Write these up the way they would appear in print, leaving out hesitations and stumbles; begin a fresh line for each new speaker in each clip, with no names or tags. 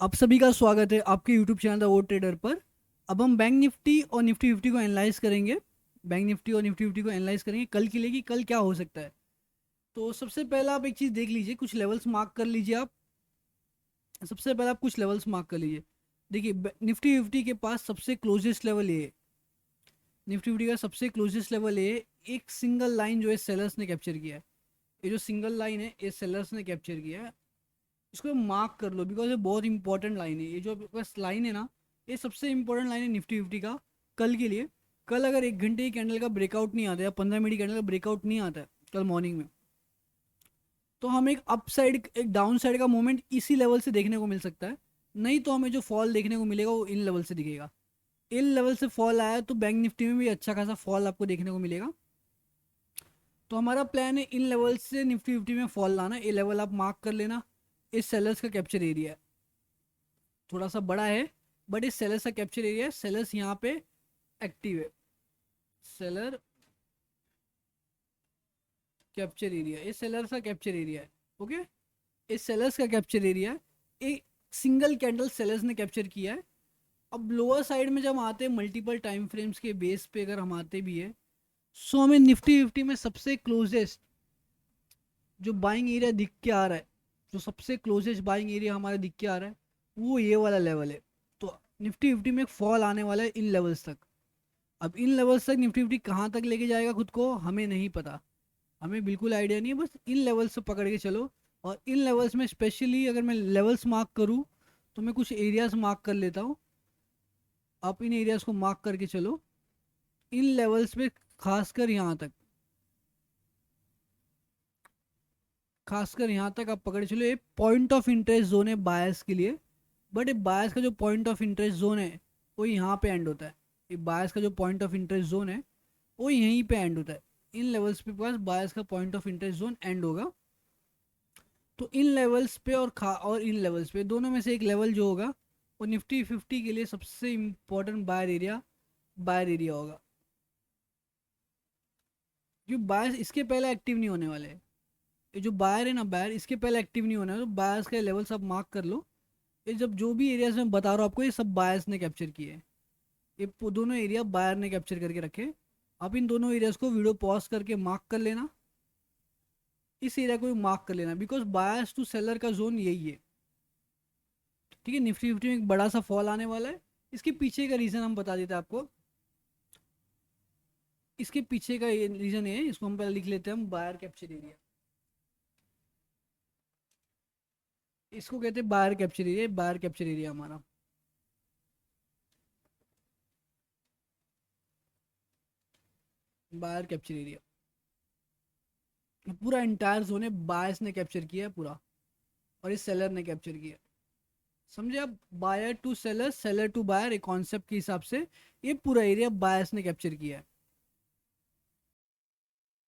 आप सभी का स्वागत है आपके यूट्यूब चैनल द वो ट्रेडर पर। अब हम बैंक निफ्टी और निफ्टी फिफ्टी को एनालाइज करेंगे। बैंक निफ्टी और निफ्टी फिफ्टी को एनालाइज करेंगे कल के लिए कि कल क्या हो सकता है। तो सबसे पहला आप एक चीज़ देख लीजिए, कुछ लेवल्स मार्क कर लीजिए आप। सबसे पहले आप कुछ लेवल्स मार्क कर लीजिए। देखिए निफ्टी फिफ्टी के पास सबसे क्लोजेस्ट लेवल ये है। निफ्टी फिफ्टी का सबसे क्लोजेस्ट लेवल ये है। एक सिंगल लाइन जो है सेलर्स ने कैप्चर किया है। ये जो सिंगल लाइन है ये सेलर्स ने कैप्चर किया है। इसको मार्क कर लो बिकॉज ये बहुत इंपॉर्टेंट लाइन है। ये जो आपके पास लाइन है ना, ये सबसे इंपॉर्टेंट लाइन है निफ्टी फिफ्टी का कल के लिए। कल अगर 1 घंटे की कैंडल का ब्रेकआउट नहीं आता या 15 मिनट की कैंडल का ब्रेकआउट नहीं आता है कल मॉर्निंग में, तो हमें एक अप साइड एक डाउन साइड का मूवमेंट इसी लेवल से देखने को मिल सकता है। नहीं तो हमें जो फॉल देखने को मिलेगा वो इन लेवल से दिखेगा। इन लेवल से फॉल आया तो बैंक निफ्टी में भी अच्छा खासा फॉल आपको देखने को मिलेगा। तो हमारा प्लान है इन लेवल से निफ्टी फिफ्टी में फॉल लाना। ये लेवल आप मार्क कर लेना। इस सेलर्स का कैप्चर एरिया है, थोड़ा सा बड़ा है बट इस सेलर्स का कैप्चर एरिया है। सेलर्स यहाँ पे एक्टिव है। सेलर कैप्चर एरिया, ये सेलर्स का कैप्चर एरिया है। ओके, इस सेलर्स का कैप्चर एरिया है। एक सिंगल कैंडल सेलर्स ने कैप्चर किया है। अब लोअर साइड में जब हम आते हैं मल्टीपल टाइम फ्रेम्स के बेस पे अगर हम आते भी है, सो हमें निफ्टी फिफ्टी में सबसे क्लोजेस्ट जो बाइंग एरिया दिख के आ रहा है, जो सबसे क्लोजेस्ट बाइंग एरिया हमारा दिख के आ रहा है, वो ये वाला लेवल है। तो निफ्टी फिफ्टी में एक फॉल आने वाला है इन लेवल्स तक। अब इन लेवल्स तक निफ्टी फिफ्टी कहाँ तक लेके जाएगा खुद को हमें नहीं पता। हमें बिल्कुल आइडिया नहीं है, बस इन लेवल्स से पकड़ के चलो। और इन लेवल्स में स्पेशली अगर मैं लेवल्स मार्क करूँ तो मैं कुछ एरियाज मार्क कर लेता हूँ। आप इन एरियाज को मार्क करके चलो। इन लेवल्स पे खासकर यहाँ तक, खासकर यहाँ तक आप पकड़ के चलो। ये पॉइंट ऑफ इंटरेस्ट जोन है बायर्स के लिए। बट ये बायर्स का जो पॉइंट ऑफ इंटरेस्ट जोन है वो यहाँ पे एंड होता है। ये बायर्स का जो पॉइंट ऑफ इंटरेस्ट जोन है वो यहीं पे एंड होता है। इन लेवल्स पे पास बायर्स का point of interest zone and होगा। तो इन लेवल्स पे और इन लेवल्स पे दोनों में से एक लेवल जो होगा वो निफ्टी फिफ्टी के लिए सबसे इंपॉर्टेंट बायर एरिया होगा। क्योंकि बायर्स इसके पहले एक्टिव नहीं होने वाले। ये जो बायर है ना, बायर इसके पहले एक्टिव नहीं होना है। तो बायर्स का लेवल सब मार्क कर लो। ये जब जो भी एरियाज में बता रहा हूँ आपको ये सब बायर्स ने कैप्चर किए हैं। ये दोनों एरिया बायर ने कैप्चर करके रखे। आप इन दोनों एरियाज को वीडियो पॉज करके मार्क कर लेना। इस एरिया को भी मार्क कर लेना बिकॉज बायर्स टू सेलर का जोन यही है। ठीक है, निफ्टी फिफ्टी में एक बड़ा सा फॉल आने वाला है। इसके पीछे का रीजन हम बता देते हैं आपको। इसके पीछे का ये रीजन है, इसको हम पहले लिख लेते हैं हम बायर कैप्चर एरिया। इसको कहते हैं buyer capture area. Buyer capture area हमारा बायर कैप्चर एरिया पूरा इंटायर जोन है बायर्स ने कैप्चर किया है पूरा। और इस सेलर ने कैप्चर किया। समझे आप, buyer to seller, seller to buyer, एक कॉन्सेप्ट के हिसाब से ये पूरा एरिया बायर्स ने कैप्चर किया है।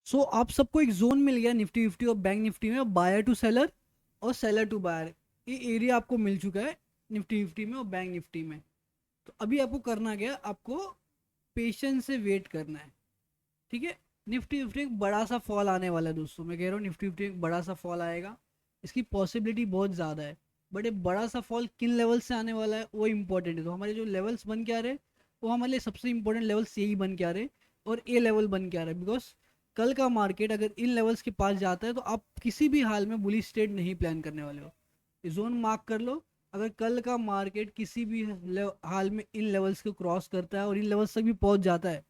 सो आप सबको एक जोन मिल गया निफ्टी फिफ्टी और बैंक निफ्टी में, बायर टू सेलर और सेलर टू बायर। ये एरिया आपको मिल चुका है निफ्टी फिफ्टी में और बैंक निफ्टी में। तो अभी आपको करना क्या, आपको पेशेंस से वेट करना है। ठीक है, निफ्टी फिफ्टी एक बड़ा सा फॉल आने वाला है दोस्तों। मैं कह रहा हूँ निफ्टी फिफ्टी एक बड़ा सा फॉल आएगा। इसकी पॉसिबिलिटी बहुत ज़्यादा है। बट ये बड़ा सा फॉल किन लेवल से आने वाला है वो इंपॉर्टेंट है। तो हमारे जो लेवल्स बन के आ रहे हैं वो हमारे लिए सबसे इंपॉर्टेंट लेवल्स यही बन के आ रहे हैं। और ए लेवल बन के आ रहा है बिकॉज कल का मार्केट अगर इन लेवल्स के पास जाता है तो आप किसी भी हाल में बुलिश ट्रेड नहीं प्लान करने वाले हो। ये जोन मार्क कर लो। अगर कल का मार्केट किसी भी हाल में इन लेवल्स को क्रॉस करता है और इन लेवल्स तक भी पहुंच जाता है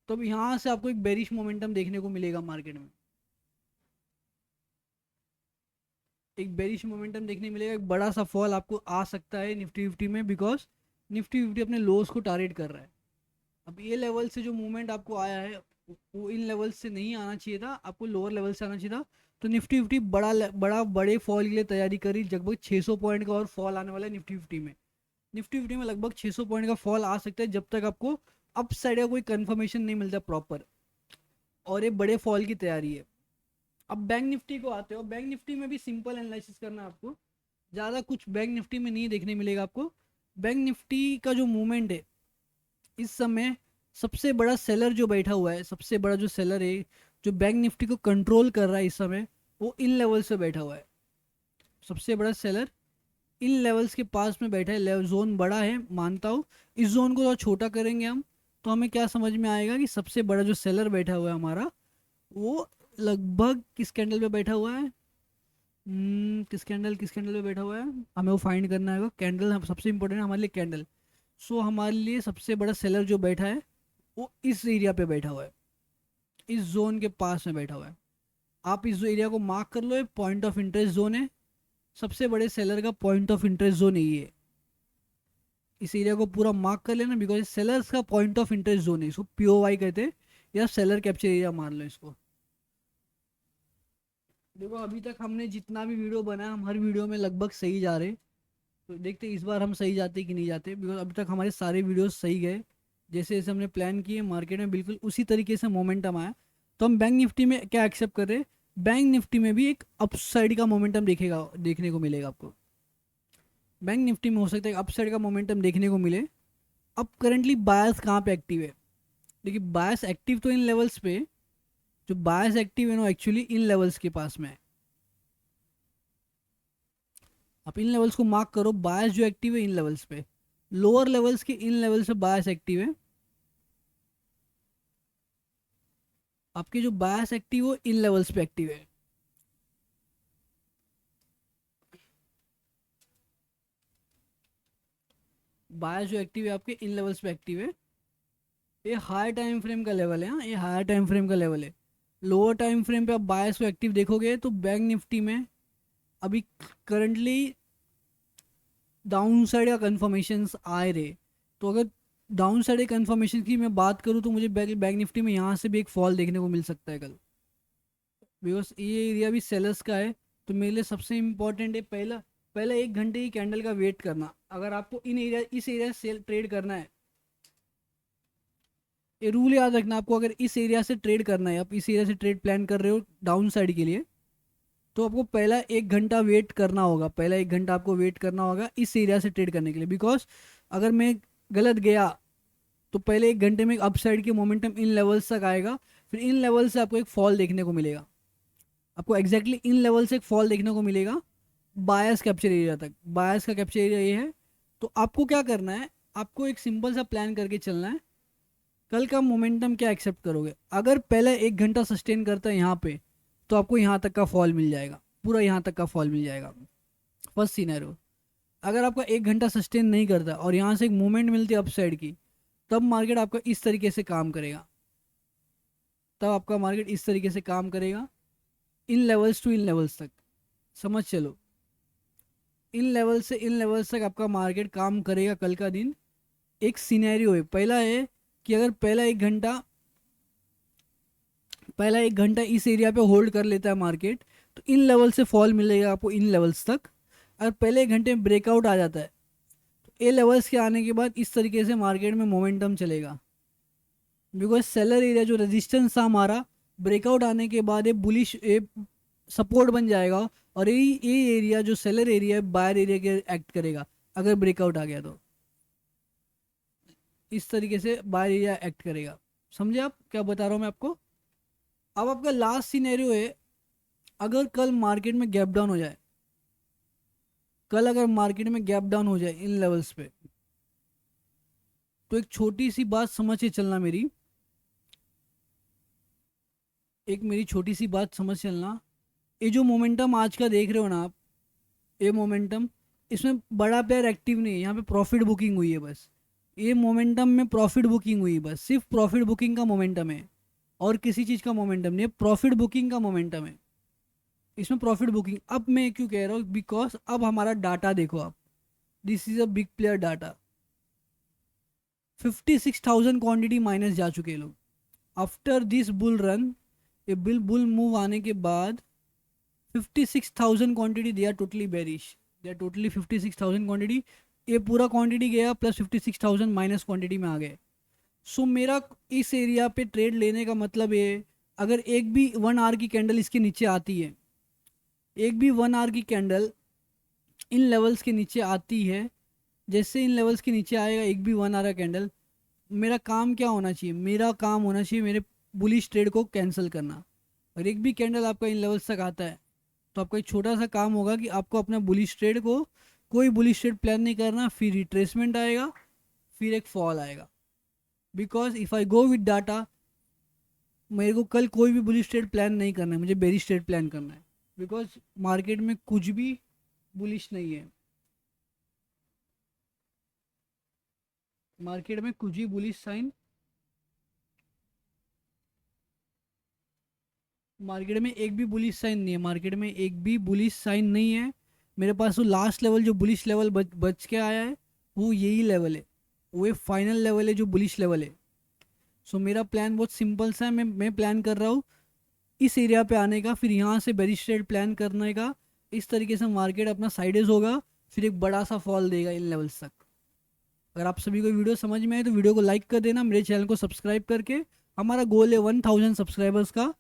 तो अब यहाँ से आपको एक बेरिश मोमेंटम देखने को मिलेगा मार्केट में। एक बेरिश मोमेंटम देखने मिलेगा, एक बड़ा सा फॉल आपको आ सकता है निफ्टी फिफ्टी में बिकॉज निफ्टी फिफ्टी अपने लोस को टारगेट कर रहा है। अब ये लेवल से जो मूवमेंट आपको आया है वो इन लेवल से नहीं आना चाहिए था, आपको लोअर लेवल से आना चाहिए था। तो निफ्टी फिफ्टी बड़े फॉल के लिए तैयारी करी। लगभग 600 पॉइंट का और फॉल आने वाला है निफ्टी फिफ्टी में। निफ्टी फिफ्टी में लगभग 600 पॉइंट का फॉल आ सकता है जब तक आपको अप साइड का कोई कंफर्मेशन नहीं मिलता प्रॉपर। और ये बड़े फॉल की तैयारी है। अब बैंक निफ्टी को आते हो। बैंक निफ्टी में भी सिंपल एनालिसिस करना है आपको। ज़्यादा कुछ बैंक निफ्टी में नहीं देखने मिलेगा आपको। बैंक निफ्टी का जो मूवमेंट है इस समय, सबसे बड़ा सेलर जो बैठा हुआ है, सबसे बड़ा जो सेलर है जो बैंक निफ्टी को कंट्रोल कर रहा है इस समय, वो इन लेवल से बैठा हुआ है। सबसे बड़ा सेलर इन लेवल्स के पास में बैठा है, लेवल जोन बड़ा है मानता हूँ। इस जोन को थोड़ा छोटा करेंगे हम, तो हमें क्या समझ में आएगा कि सबसे बड़ा जो सेलर बैठा हुआ है हमारा, वो लगभग किस कैंडल पे बैठा हुआ है। किस कैंडल पे बैठा हुआ है, हमें वो फाइंड करना है। कैंडल हम सबसे इंपॉर्टेंट है हमारे लिए, कैंडल। सो हमारे लिए सबसे बड़ा सेलर जो बैठा है वो इस एरिया पे बैठा हुआ है, इस जोन के पास में बैठा हुआ है। आप इस एरिया को मार्क कर लो, ये पॉइंट ऑफ इंटरेस्ट जोन है। सबसे बड़े सेलर का पॉइंट ऑफ इंटरेस्ट जोन यही है। इस एरिया को पूरा मार्क कर लेना, बिकॉज सेलर्स का पॉइंट ऑफ इंटरेस्ट जोन है, इसको पीओवाई कहते हैं, या सेलर कैप्चर एरिया मान लो इसको। देखो अभी तक हमने जितना भी वीडियो बनाया, हम हर वीडियो में लगभग सही जा रहे। तो देखते हैं इस बार हम सही जाते कि नहीं जाते, बिकॉज अभी तक हमारे सारे वीडियोस सही गए। जैसे जैसे हमने प्लान किए मार्केट में बिल्कुल उसी तरीके से मोमेंटम आया। तो हम बैंक निफ्टी में क्या एक्सेप्ट कर रहे हैं, बैंक निफ्टी में भी एक अपसाइड का मोमेंटम देखेगा, देखने को मिलेगा आपको। बैंक निफ्टी में हो सकता है अपसाइड का मोमेंटम देखने को मिले। अब करंटली बायस कहाँ पे एक्टिव है, देखिए बायस एक्टिव तो इन लेवल्स पे, जो बायस एक्टिव है ना एक्चुअली इन लेवल्स के पास में है। आप इन लेवल्स को मार्क करो, बायस जो एक्टिव है इन लेवल्स पे, लोअर लेवल्स के इन लेवल्स पे बायस एक्टिव है। आपके जो बायस एक्टिव हो इन लेवल्स पे एक्टिव है। बायस जो एक्टिव है आपके इन लेवल्स पे एक्टिव है। ये हाई टाइम फ्रेम का लेवल है, हाँ ये हाई टाइम फ्रेम का लेवल है। लोअर टाइम फ्रेम पे आप बायस को एक्टिव देखोगे तो बैंक निफ्टी में अभी करंटली डाउन साइड का कन्फर्मेशन आ रहे। तो अगर डाउन साइड कन्फर्मेशन की मैं बात करूँ तो मुझे बैंक निफ्टी में यहाँ से भी एक फॉल देखने को मिल सकता है कल, बिकॉज ये एरिया भी सेलर्स का है। तो मेरे लिए सबसे इम्पोर्टेंट है पहला, पहले 1 घंटे की कैंडल का वेट करना। अगर आपको इन एरिया इस एरिया से ट्रेड करना है, ये रूल याद रखना आपको, अगर इस एरिया से ट्रेड करना है, आप इस एरिया से ट्रेड प्लान कर रहे हो डाउन साइड के लिए, तो आपको पहला 1 घंटा वेट करना होगा। पहला 1 घंटा आपको वेट करना होगा इस एरिया से ट्रेड करने के लिए, बिकॉज अगर मैं गलत गया तो पहले 1 घंटे में अपसाइड की मोमेंटम इन लेवल्स तक आएगा, फिर इन लेवल से आपको एक फॉल देखने को मिलेगा। आपको एग्जैक्टली इन लेवल से एक फॉल देखने को मिलेगा बायस कैप्चर एरिया तक। बायस का कैप्चर एरिया ये है। तो आपको क्या करना है, आपको एक सिंपल सा प्लान करके चलना है। कल का मोमेंटम क्या एक्सेप्ट करोगे, अगर पहले 1 घंटा सस्टेन करता है यहाँ पे, तो आपको यहाँ तक का फॉल मिल जाएगा, पूरा यहाँ तक का फॉल मिल जाएगा। First scenario. अगर आपका 1 घंटा सस्टेन नहीं करता और यहाँ से एक मूवमेंट मिलती है अपसाइड की, तब मार्केट आपका इस तरीके से काम करेगा। तब आपका मार्केट इस तरीके से काम करेगा, इन लेवल्स टू इन लेवल्स तक। समझ चलो, इन लेवल से इन लेवल्स तक आपका मार्केट काम करेगा कल का दिन। एक सिनेरियो है, पहला है कि अगर पहला एक घंटा इस एरिया पे होल्ड कर लेता है मार्केट, तो इन लेवल से फॉल मिलेगा आपको इन लेवल्स तक। अगर पहले 1 घंटे में ब्रेकआउट आ जाता है, तो ए लेवल्स के आने के बाद इस तरीके से मार्केट में मोमेंटम चलेगा, बिकॉज सेलर एरिया जो रेजिस्टेंस था हमारा, ब्रेकआउट आने के बाद ये बुलिश सपोर्ट बन जाएगा, और ये एरिया जो सेलर एरिया है बायर एरिया के एक्ट करेगा अगर ब्रेकआउट आ गया तो। इस तरीके से बायर एरिया एक्ट करेगा। समझे आप क्या बता रहा हूँ मैं आपको। अब आपका लास्ट सिनेरियो है, अगर कल मार्केट में गैप डाउन हो जाए, कल अगर मार्केट में गैप डाउन हो जाए इन लेवल्स पे, तो एक छोटी सी बात समझ के चलना मेरी, एक मेरी छोटी सी बात समझ चलना। ये जो मोमेंटम आज का देख रहे हो ना आप, ये मोमेंटम, इसमें बड़ा प्लेयर एक्टिव नहीं है, यहाँ पे प्रॉफिट बुकिंग हुई है बस। ये मोमेंटम में प्रॉफिट बुकिंग हुई है बस, सिर्फ प्रॉफिट बुकिंग का मोमेंटम है, और किसी चीज़ का मोमेंटम नहीं है, प्रॉफिट बुकिंग का मोमेंटम है। इसमें प्रॉफिट बुकिंग, अब मैं क्यों कह रहा हूँ, बिकॉज अब हमारा डाटा देखो आप, this is a big player data. 56,000 quantity minus जा चुके हैं लोग आफ्टर दिस बुल रन। ये बुल मूव आने के बाद 56,000 quantity, they are totally bearish, they are totally 56,000 quantity. ये पूरा क्वांटिटी गया प्लस 56,000 माइनस क्वांटिटी में आ गए। सो मेरा इस एरिया पे ट्रेड लेने का मतलब ये, अगर एक भी 1 आवर की कैंडल इसके नीचे आती है, एक भी 1 आवर की कैंडल इन लेवल्स के नीचे आती है, जैसे इन लेवल्स के नीचे आएगा एक भी 1 आवर का कैंडल, मेरा काम क्या होना चाहिए, मेरा काम होना चाहिए मेरे बुलिश ट्रेड को कैंसिल करना। और एक भी कैंडल आपका इन लेवल्स तक आता है, तो आपका एक छोटा सा काम होगा कि आपको अपना बुलिश ट्रेड को कोई बुलिश ट्रेड प्लान नहीं करना, फिर रिट्रेसमेंट आएगा, फिर एक फॉल आएगा। Because if I go with data, मेरे को कल कोई भी बुलिश ट्रेड प्लान नहीं करना है, मुझे बेरिश ट्रेड प्लान करना है। बिकॉज मार्केट में कुछ भी बुलिश नहीं है, मार्केट में कुछ भी बुलिश साइन, मार्केट में एक भी बुलिश साइन नहीं है, मार्केट में एक भी बुलिश साइन नहीं है। मेरे पास वो लास्ट लेवल जो बुलिश लेवल बच के आया है, वो यही लेवल है, वो एक फाइनल लेवल है जो बुलिश लेवल है। सो मेरा प्लान बहुत सिंपल सा है, मैं प्लान कर रहा हूँ इस एरिया पे आने का, फिर यहाँ से बेरिश ट्रेड प्लान करने का। इस तरीके से मार्केट अपना साइडेज होगा, फिर एक बड़ा सा फॉल देगा इन लेवल्स तक। अगर आप सभी को वीडियो समझ में आए तो वीडियो को लाइक कर देना, मेरे चैनल को सब्सक्राइब करके। हमारा गोल है 1000 सब्सक्राइबर्स का।